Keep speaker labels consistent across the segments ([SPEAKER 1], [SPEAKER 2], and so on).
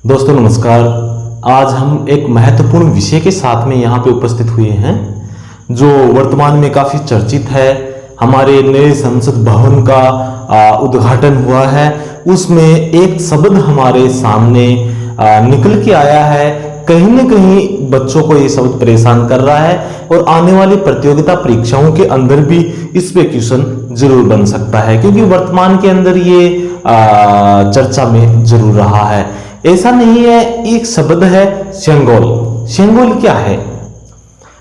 [SPEAKER 1] दोस्तों नमस्कार। आज हम एक महत्वपूर्ण विषय के साथ में यहाँ पे उपस्थित हुए हैं जो वर्तमान में काफ़ी चर्चित है। हमारे नए संसद भवन का उद्घाटन हुआ है, उसमें एक शब्द हमारे सामने निकल के आया है। कहीं न कहीं बच्चों को ये शब्द परेशान कर रहा है और आने वाली प्रतियोगिता परीक्षाओं के अंदर भी इस पे क्वेश्चन जरूर बन सकता है, क्योंकि वर्तमान के अंदर ये चर्चा में जरूर रहा है। ऐसा नहीं है, एक शब्द है सेंगोल। सेंगोल क्या है?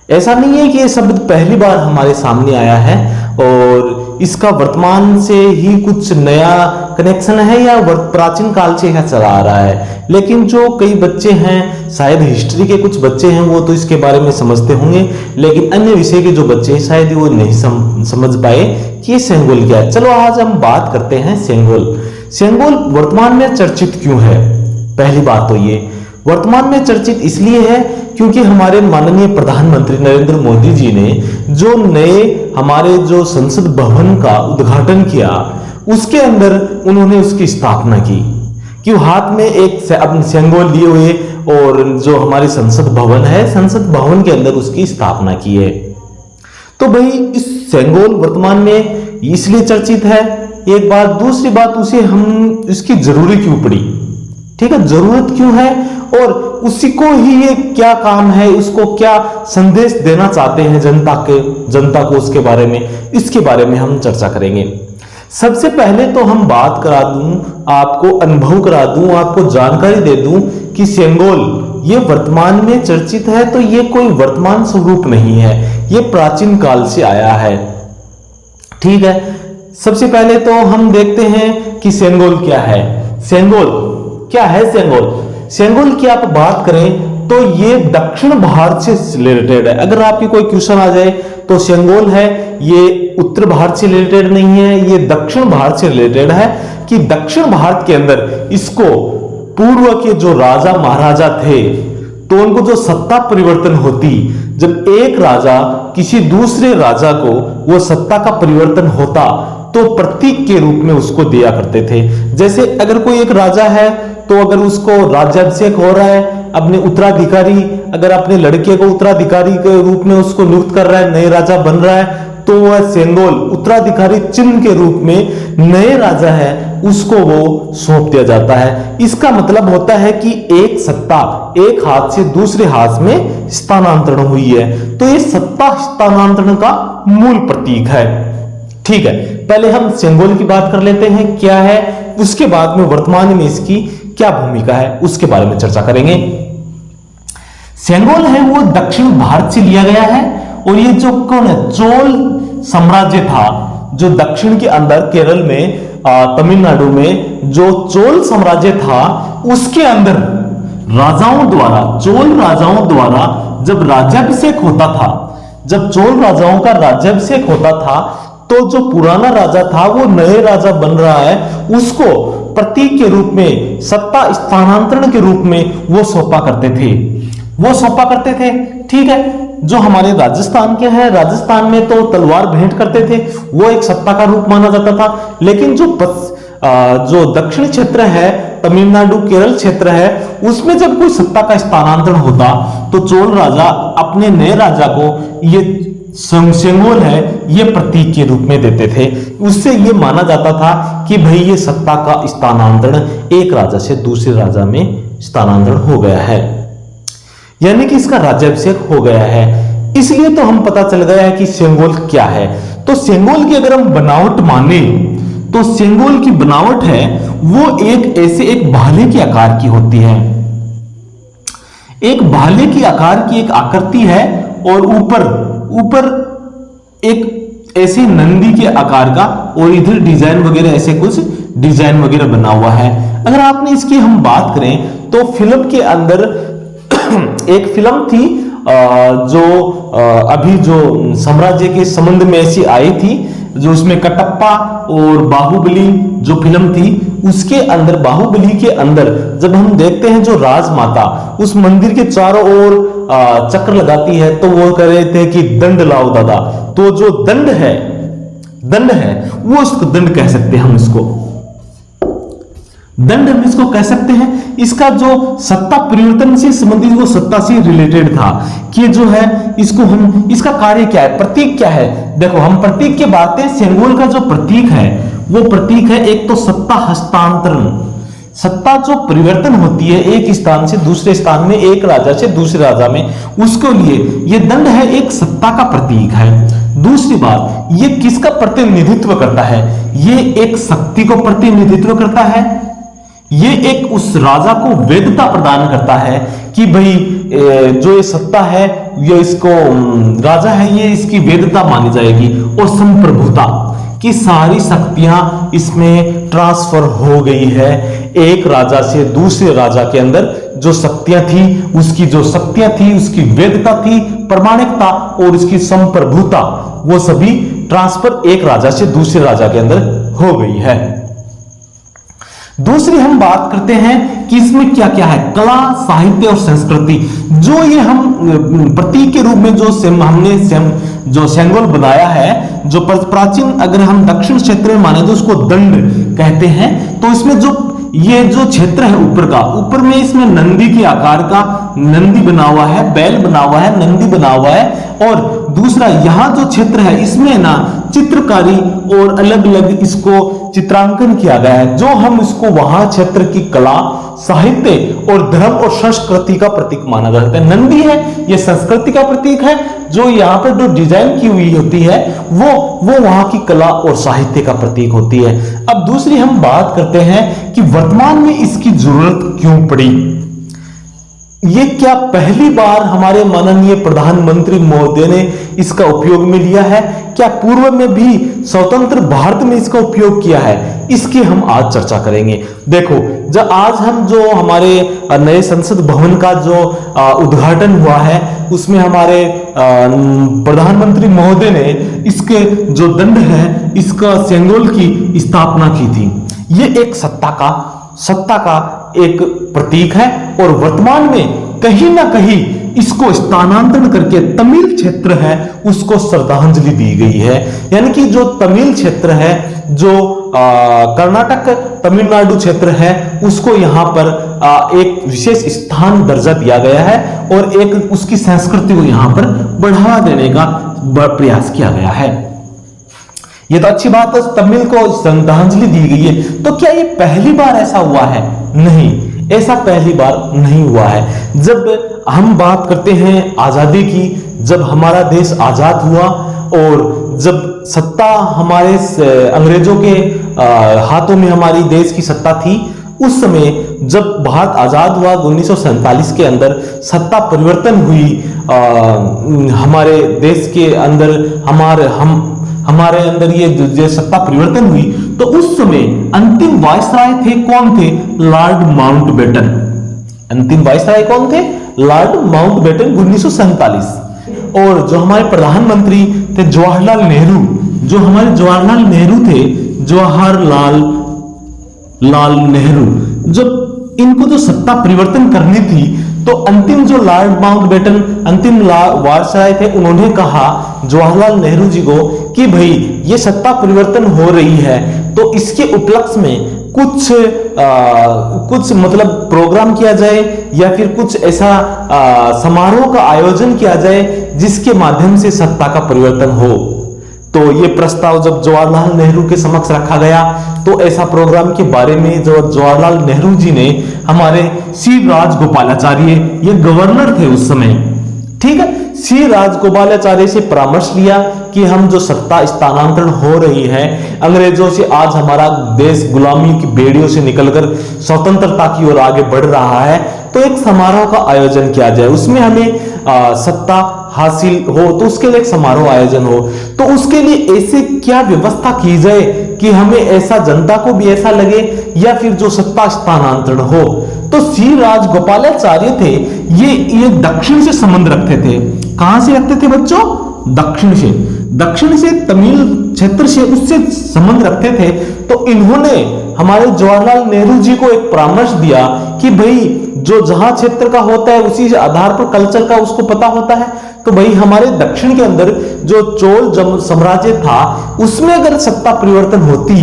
[SPEAKER 1] ऐसा नहीं है कि ये शब्द पहली बार हमारे सामने आया है और इसका वर्तमान से ही कुछ नया कनेक्शन है या प्राचीन काल से यह चला आ रहा है। लेकिन जो कई बच्चे हैं, शायद हिस्ट्री के कुछ बच्चे हैं, वो तो इसके बारे में समझते होंगे, लेकिन अन्य विषय के जो बच्चे हैं शायद वो नहीं समझ पाए कि ये सेंगोल क्या है। चलो आज हम बात करते हैं सेंगोल। सेंगोल वर्तमान में चर्चित क्यों है? पहली बात तो ये वर्तमान में चर्चित इसलिए है क्योंकि हमारे माननीय प्रधानमंत्री नरेंद्र मोदी जी ने जो नए हमारे जो संसद भवन का उद्घाटन किया, उसके अंदर उन्होंने उसकी स्थापना की कि हाथ में एक अपने सेंगोल लिए हुए और जो हमारे संसद भवन है, संसद भवन के अंदर उसकी स्थापना की है। तो भाई इस सेंगोल वर्तमान में इसलिए चर्चित है, एक बात। दूसरी बात, उसे हम इसकी जरूरी क्यों पड़ी? ठीक है, जरूरत क्यों है और उसी को ही ये क्या काम है, उसको क्या संदेश देना चाहते हैं जनता को उसके बारे में, इसके बारे में हम चर्चा करेंगे। सबसे पहले तो हम बात करा दूं, आपको अनुभव करा दूं, आपको जानकारी दे दूं कि सेंगोल ये वर्तमान में चर्चित है, तो ये कोई वर्तमान स्वरूप नहीं है, ये प्राचीन काल से आया है। ठीक है, सबसे पहले तो हम देखते हैं कि सेंगोल क्या है। सेंगोल क्या है? सेंगोल की आप बात करें तो ये दक्षिण भारत से रिलेटेड है। अगर आपकी कोई क्वेश्चन आ जाए तो सेंगोल है, ये उत्तर भारत से रिलेटेड नहीं है, ये दक्षिण भारत से रिलेटेड है कि दक्षिण भारत के अंदर इसको पूर्व के जो राजा महाराजा थे तो उनको जो सत्ता परिवर्तन होती, जब एक राजा किसी दूसरे राजा को वो सत्ता का परिवर्तन होता तो प्रतीक के रूप में उसको दिया करते थे। जैसे अगर कोई एक राजा है तो अगर उसको राज्याभिषेक हो रहा है, अपने उत्तराधिकारी, अगर अपने लड़के को उत्तराधिकारी के रूप में उसको नियुक्त कर रहा है, नए राजा बन रहा है, तो वह सेंगोल उत्तराधिकारी चिन्ह के रूप में नए राजा है उसको वो सौंप दिया जाता है। इसका मतलब होता है कि एक सत्ता एक हाथ से दूसरे हाथ में स्थानांतरण हुई है, तो ये सत्ता स्थानांतरण का मूल प्रतीक है। ठीक है, पहले हम सेंगोल की बात कर लेते हैं क्या है, उसके बाद में वर्तमान में इसकी क्या भूमिका है उसके बारे में चर्चा करेंगे। सेंगोल है वो दक्षिण भारत से लिया गया है और ये जो कौन है, चोल साम्राज्य था जो दक्षिण के अंदर केरल में, तमिलनाडु में जो चोल साम्राज्य था, उसके अंदर राजाओं द्वारा, चोल राजाओं द्वारा जब राज्याभिषेक होता था, जब चोल राजाओं का राज्याभिषेक होता था तो जो पुराना राजा था वो नए राजा बन रहा है, उसको प्रतीक के रूप में, सत्ता स्थानांतरण के रूप में वो सौंपा करते थे। ठीक है, जो हमारे राजस्थान के हैं, राजस्थान में तो तलवार भेंट करते थे, वो एक सत्ता का रूप माना जाता था। लेकिन जो दक्षिण क्षेत्र है, तमिलनाडु केरल क्षेत्र है, उसमें जब कोई सत्ता का स्थानांतरण होता तो चोल राजा अपने नए राजा को ये सेंगोल है ये प्रतीक के रूप में देते थे। उससे ये माना जाता था कि भाई ये सत्ता का स्थानांतरण एक राजा से दूसरे राजा में स्थानांतरण हो गया है, यानी कि इसका राज्याभिषेक हो गया है। इसलिए तो हम पता चल गया है कि सेंगोल क्या है। तो सेंगोल की अगर हम बनावट माने तो सेंगोल की बनावट है वो एक भाले के आकार की होती है। एक भाले की आकार की एक आकृति है और ऊपर एक ऐसे नंदी के आकार का और इधर डिजाइन वगैरह, ऐसे कुछ डिजाइन वगैरह बना हुआ है। अगर आपने इसकी हम बात करें तो फिल्म के अंदर एक फिल्म थी जो अभी जो साम्राज्य के संबंध में ऐसी आई थी, जो उसमें कटप्पा और बाहुबली जो फिल्म थी, उसके अंदर बाहुबली के अंदर जब हम देखते हैं जो राजमाता उस मंदिर के चारों ओर चक्र लगाती है तो वो कह रहे थे कि दंड लाओ दादा। तो जो दंड है वो उसको दंड कह सकते हैं हम इसको। दंड हम इसको कह सकते हैं। इसका जो सत्ता परिवर्तन से संबंधित, वो सत्ता से रिलेटेड था कि जो है इसको हम, इसका कार्य क्या है, प्रतीक क्या है। देखो हम प्रतीक की बात हैं, सेंगोल का जो प्रतीक है वो प्रतीक है एक तो सत्ता हस्तांतरण, सत्ता जो परिवर्तन होती है एक स्थान से दूसरे स्थान में, एक राजा से दूसरे राजा में, उसके लिए ये दंड है, एक सत्ता का प्रतीक है। दूसरी बात, ये किसका प्रतिनिधित्व करता है, ये एक शक्ति को प्रतिनिधित्व करता है, ये एक उस राजा को वैधता प्रदान करता है कि भाई जो ये सत्ता है, ये इसको राजा है, ये इसकी वैधता मानी जाएगी, और संप्रभुता की सारी शक्तियां इसमें ट्रांसफर हो गई है। एक राजा से दूसरे राजा के अंदर जो शक्तियां थी, उसकी जो शक्तियां थी, उसकी वैधता थी, प्रामाणिकता और उसकी संप्रभुता, वो सभी ट्रांसफर एक राजा से दूसरे राजा के अंदर हो गई है। दूसरी हम बात करते हैं कि इसमें क्या क्या है, कला, साहित्य और संस्कृति। जो ये हम प्रतीक के रूप में जो हमने जो सेंगोल बनाया है, जो प्राचीन, अगर हम दक्षिण क्षेत्र में माने तो उसको दंड कहते हैं। तो इसमें जो ये जो क्षेत्र है ऊपर का, ऊपर में इसमें नंदी के आकार का नंदी बना हुआ है, बैल बना हुआ है, नंदी बना हुआ है। और दूसरा यहाँ जो क्षेत्र है इसमें ना चित्रकारी और अलग अलग इसको चित्रांकन किया गया है, जो हम इसको वहां क्षेत्र की कला, साहित्य और धर्म और संस्कृति का प्रतीक माना जाता है। नंदी है, ये संस्कृति का प्रतीक है, जो यहाँ पर जो डिजाइन की हुई होती है वो वहां की कला और साहित्य का प्रतीक होती है। अब दूसरी हम बात करते हैं कि वर्तमान में इसकी जरूरत क्यों पड़ी। ये क्या पहली बार हमारे माननीय प्रधानमंत्री महोदय ने इसका उपयोग में लिया है, क्या पूर्व में भी स्वतंत्र भारत में इसका उपयोग किया है, इसकी हम आज चर्चा करेंगे। देखो, जब आज हम जो हमारे नए संसद भवन का जो उद्घाटन हुआ है, उसमें हमारे प्रधानमंत्री महोदय ने इसके जो दंड है, इसका सेंगोल की स्थापना की थी। ये एक सत्ता का एक प्रतीक है, और वर्तमान में कहीं ना कहीं इसको स्थानांतरण करके तमिल क्षेत्र है उसको श्रद्धांजलि दी गई है। यानी कि जो तमिल क्षेत्र है, जो कर्नाटक तमिलनाडु क्षेत्र है, उसको यहाँ पर एक विशेष स्थान दर्जा दिया गया है, और एक उसकी संस्कृति को यहाँ पर बढ़ावा देने का प्रयास किया गया है। ये तो अच्छी बात है, तमिल को श्रद्धांजलि दी गई है। तो क्या ये पहली बार ऐसा हुआ है? नहीं, ऐसा पहली बार नहीं हुआ है। जब हम बात करते हैं आजादी की, जब हमारा देश आजाद हुआ और जब सत्ता हमारे अंग्रेजों के हाथों में हमारी देश की सत्ता थी, उस समय जब भारत आजाद हुआ 1947 के अंदर सत्ता परिवर्तन हुई हमारे देश के अंदर, हमारे अंदर ये सत्ता परिवर्तन हुई, तो उस समय अंतिम वायसराय थे, कौन थे? Lord Mountbatten. अंतिम वायसराय कौन थे? Lord Mountbatten 1947। और जो हमारे प्रधानमंत्री थे जवाहरलाल नेहरू, जो हमारे जवाहरलाल नेहरू थे, जवाहरलाल नेहरू, जब इनको जो सत्ता परिवर्तन करनी थी, तो अंतिम जो लॉर्ड माउंटबेटन अंतिम वायसराय थे, उन्होंने कहा जवाहरलाल नेहरू जी को कि भाई ये सत्ता परिवर्तन हो रही है, तो इसके उपलक्ष्य में कुछ मतलब प्रोग्राम किया जाए, या फिर कुछ ऐसा समारोह का आयोजन किया जाए जिसके माध्यम से सत्ता का परिवर्तन हो। तो ये प्रस्ताव जब जवाहरलाल नेहरू के समक्ष रखा गया, तो ऐसा प्रोग्राम के बारे में जो जवाहरलाल नेहरू जी ने हमारे सी राजगोपालाचार्य, ये गवर्नर थे उस समय, ठीक है, सी राजगोपालाचार्य से परामर्श लिया कि हम जो सत्ता स्थानांतरण हो रही है अंग्रेजों से, आज हमारा देश गुलामी की बेड़ियों से निकलकर स्वतंत्रता की ओर आगे बढ़ रहा है, तो एक समारोह का आयोजन किया जाए, उसमें हमें सत्ता हासिल हो, तो उसके लिए एक समारोह आयोजन हो। तो उसके लिए ऐसे क्या व्यवस्था की जाए कि हमें ऐसा, जनता को भी ऐसा लगे, या फिर जो सत्ता स्थानांतरण हो। तो सी राजगोपालाचार्य थे, ये दक्षिण से संबंध रखते थे। कहां से रखते थे बच्चों? दक्षिण से तमिल क्षेत्र से उससे संबंध रखते थे। तो इन्होंने हमारे जवाहरलाल नेहरू जी को एक परामर्श दिया कि भाई जो जहां क्षेत्र का होता है उसी आधार पर कल्चर का उसको पता होता है, तो भाई हमारे दक्षिण के अंदर जो चोल साम्राज्य था, उसमें अगर सत्ता परिवर्तन होती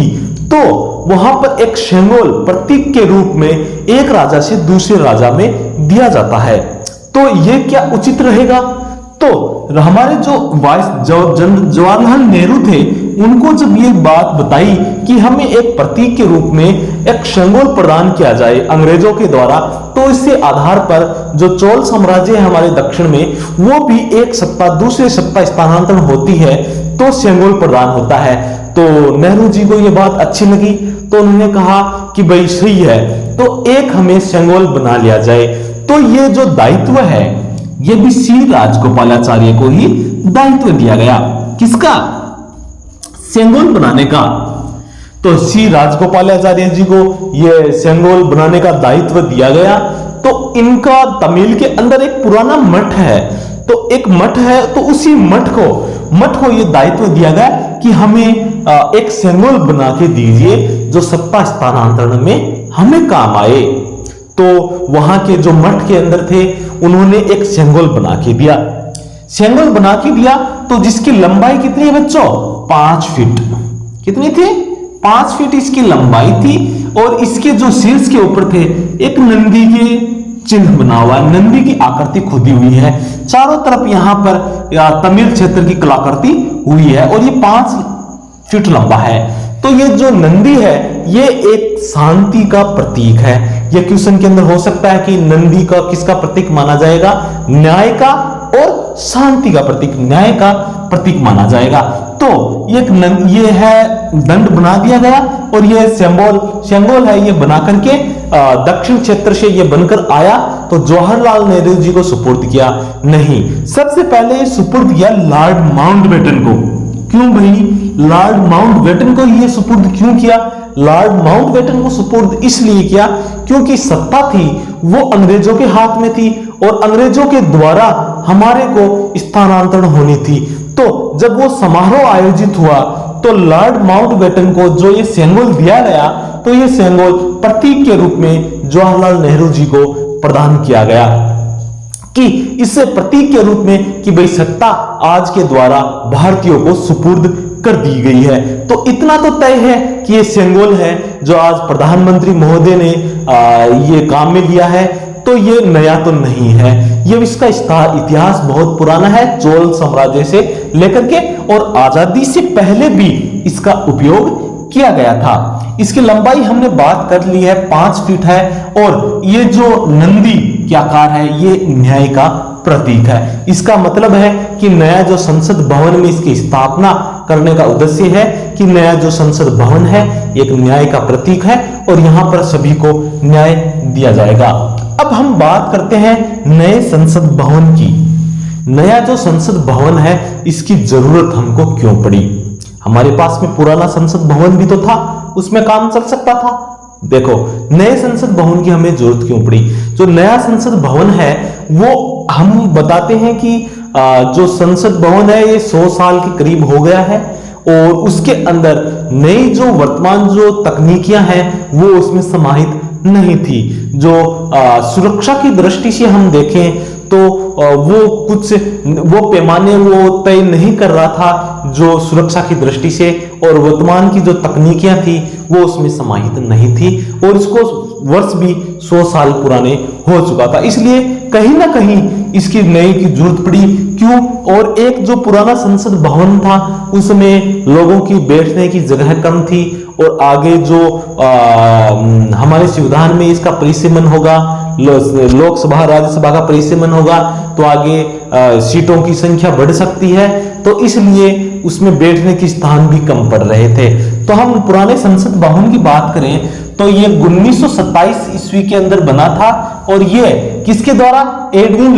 [SPEAKER 1] तो वहां पर एक शेंगोल प्रतीक के रूप में एक राजा से दूसरे राजा में दिया जाता है। तो ये क्या उचित रहेगा? तो हमारे जो जवाहरलाल नेहरू थे, उनको जब ये बात बताई कि हमें एक प्रतीक के रूप में एक शेंगोल प्रदान किया जाए अंग्रेजों के द्वारा, तो इससे आधार पर जो चोल साम्राज्य है हमारे दक्षिण में, वो भी एक सत्ता दूसरे सत्ता स्थानांतरण होती है तो शेंगोल प्रदान होता है। तो नेहरू जी को ये बात अच्छी लगी, तो उन्होंने कहा कि भाई सही है, तो एक हमें शेंगोल बना लिया जाए। तो ये जो दायित्व है, ये भी सी राजगोपालाचार्य को ही दायित्व दिया गया। किसका? शेंगोल बनाने का। तो सी राजगोपालाचार्य जी को यह शेंगोल बनाने का दायित्व दिया गया। तो इनका तमिल के अंदर एक पुराना मठ है, तो एक मठ है, तो उसी मठ को यह दायित्व दिया गया कि हमें एक शेंगोल बना के दीजिए जो सत्ता स्थानांतरण में हमें काम आए। तो वहां के जो मठ के अंदर थे, उन्होंने एक शेंगोल बना के दिया। शेंगोल बना के दिया तो जिसकी लंबाई कितनी है बच्चों? 5 फीट। कितनी थी? 5 फीट इसकी लंबाई थी। और इसके जो शीर्ष के ऊपर थे, एक नंदी के चिन्ह बना हुआ है, नंदी की आकृति खुदी हुई है। चारों तरफ यहां पर तमिल क्षेत्र की कलाकृति हुई है और ये 5 फीट लंबा है। तो ये जो नंदी है, ये एक शांति का प्रतीक है। ये क्वेश्चन के अंदर हो सकता है कि नंदी का किसका प्रतीक माना जाएगा? न्याय का और शांति का प्रतीक, न्याय का प्रतीक माना जाएगा। तो ये है दंड बना दिया गया और ये शेंगोल है, ये बना करके दक्षिण क्षेत्र से ये बनकर आया। तो जवाहरलाल नेहरू जी को सुपुर्द किया? नहीं, सबसे पहले सुपुर्द किया लॉर्ड माउंटबेटन को। क्यों भाई लॉर्ड माउंटबेटन को ये सुपुर्द क्यों किया? लॉर्ड माउंटबेटन को सुपुर्द इसलिए किया क्योंकि सत्ता थी वो अंग्रेजों के हाथ में थी और अंग्रेजों के द्वारा हमारे को स्थानांतरण होनी थी। तो जब वो समारोह आयोजित हुआ तो लॉर्ड माउंटबेटन को जो ये शेंगोल दिया गया, तो ये शेंगोल प्रतीक के रूप में जवाहरलाल नेहरू जी को प्रदान किया गया कि इससे प्रतीक के रूप में कि भाई सत्ता आज के द्वारा भारतीयों को सुपुर्द कर दी गई है। तो इतना तो तय है कि ये शेंगोल है जो आज प्रधानमंत्री महोदय ने ये काम में लिया है, तो ये नया तो नहीं है। ये इसका इतिहास बहुत पुराना है, चोल साम्राज्य से लेकर के और आजादी से पहले भी इसका उपयोग किया गया था। इसकी लंबाई हमने बात कर ली है, 5 फीट है और ये जो नंदी के आकार है, ये न्याय का प्रतीक है। इसका मतलब है कि नया जो संसद भवन में इसकी स्थापना करने का उद्देश्य है कि नया जो संसद भवन है एक न्याय का प्रतीक है और यहां पर सभी को न्याय दिया जाएगा। अब हम बात करते हैं नए संसद भवन की। नया जो संसद भवन है, इसकी जरूरत हमको क्यों पड़ी? हमारे पास में पुराना संसद भवन भी तो था, उसमें काम चल सकता था। देखो, नए संसद भवन की हमें जरूरत क्यों पड़ी? जो नया संसद भवन है वो हम बताते हैं कि जो संसद भवन है ये 100 साल के करीब हो गया है और उसके अंदर नई जो वर्तमान जो तकनीकियां हैं वो उसमें समाहित नहीं थी। जो सुरक्षा की दृष्टि से हम देखें तो वो पैमाने वो तय नहीं कर रहा था जो सुरक्षा की दृष्टि से, और वर्तमान की जो तकनीकियां थी वो उसमें समाहित नहीं थी और इसको वर्ष भी 100 साल पुराने हो चुका था। इसलिए कहीं ना कहीं इसकी नई की जरूरत पड़ी। क्यों? और एक जो पुराना संसद भवन था उसमें लोगों की बैठने की जगह कम थी और आगे जो हमारे संविधान में इसका परिसीमन होगा, लोकसभा राज्यसभा का परिसीमन होगा, तो आगे सीटों की संख्या बढ़ सकती है, तो इसलिए उसमें बैठने की स्थान भी कम पड़ रहे थे। तो हम पुराने संसद भवन की बात करें तो ये 1927 ईस्वी के अंदर बना था और ये किसके द्वारा? एडविन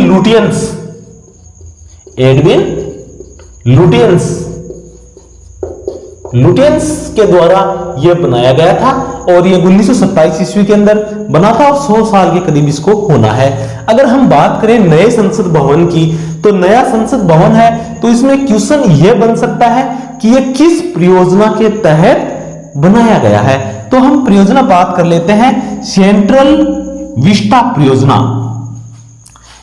[SPEAKER 1] लुटियंस के द्वारा यह बनाया गया था और ये 1927 ईस्वी के अंदर बना था और 100 साल के करीब इसको होना है। अगर हम बात करें नए संसद भवन की, तो नया संसद भवन है तो इसमें क्वेश्चन यह बन सकता है कि यह किस परियोजना के तहत बनाया गया है। तो हम परियोजना बात कर लेते हैं, सेंट्रल विस्टा परियोजना।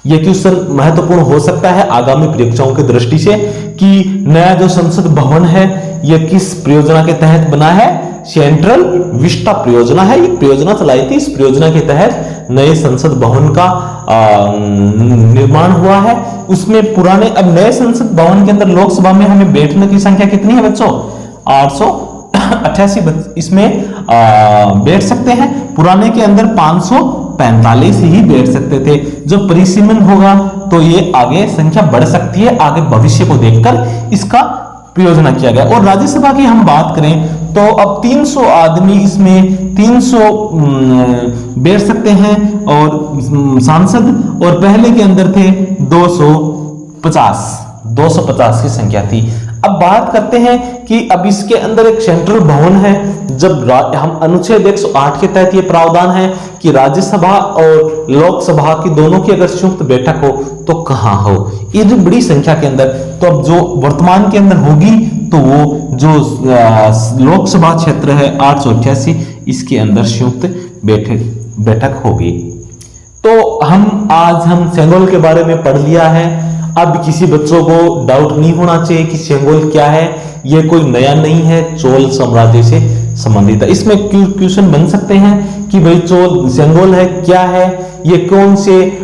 [SPEAKER 1] यह क्वेश्चन महत्वपूर्ण हो सकता है आगामी परीक्षाओं की दृष्टि से कि नया जो संसद भवन है यह किस परियोजना के तहत बना है? सेंट्रल विस्टा परियोजना है। ये परियोजना चलाई थी, इस परियोजना के तहत नए संसद भवन का निर्माण हुआ है। उसमें पुराने, अब नए संसद भवन के अंदर लोकसभा में हमें बैठने की संख्या कितनी है बच्चों? 888 इसमें बैठ सकते हैं। पुराने के अंदर 545 ही बैठ सकते थे। जब परिसीमन होगा तो ये आगे संख्या बढ़ सकती है, आगे भविष्य को देखकर इसका प्रयोजन किया गया। और राज्यसभा की हम बात करें तो अब 300 आदमी इसमें 300 बैठ सकते हैं और सांसद, और पहले के अंदर थे 250 की संख्या थी। अब बात करते हैं कि अब इसके अंदर एक सेंट्रल भवन है। जब हम अनुच्छेद 108 के तहत ये प्रावधान है कि राज्यसभा और लोकसभा की दोनों की अगर संयुक्त बैठक हो तो कहां हो, ये जो बड़ी संख्या के अंदर, तो अब जो वर्तमान के अंदर होगी तो वो जो लोकसभा क्षेत्र है 888, इसके अंदर संयुक्त बैठक होगी। तो हम सेंगोल के बारे में पढ़ लिया है। अब किसी बच्चों को डाउट नहीं होना चाहिए कि सेंगोल क्या है। ये कोई नया नहीं है, चोल साम्राज्य से संबंधित है। इसमें क्वेश्चन बन सकते हैं कि भाई सेंगोल है क्या है, ये कौन से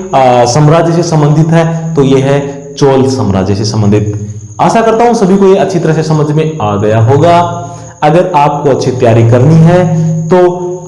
[SPEAKER 1] साम्राज्य से संबंधित है? तो ये है चोल साम्राज्य से संबंधित। आशा करता हूं सभी को ये अच्छी तरह से समझ में आ गया होगा। अगर आपको अच्छी तैयारी करनी है तो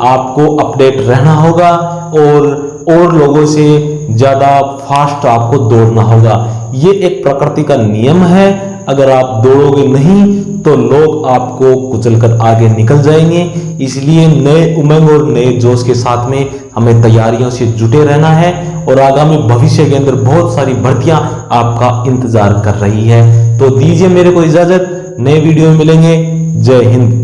[SPEAKER 1] आपको अपडेट रहना होगा और लोगों से ज्यादा फास्ट आपको दौड़ना होगा। ये एक प्रकृति का नियम है। अगर आप दौड़ोगे नहीं तो लोग आपको कुचलकर आगे निकल जाएंगे। इसलिए नए उमंग और नए जोश के साथ में हमें तैयारियों से जुटे रहना है और आगामी भविष्य के अंदर बहुत सारी भर्तियां आपका इंतजार कर रही है। तो दीजिए मेरे को इजाजत, नए वीडियो में मिलेंगे। जय हिंद।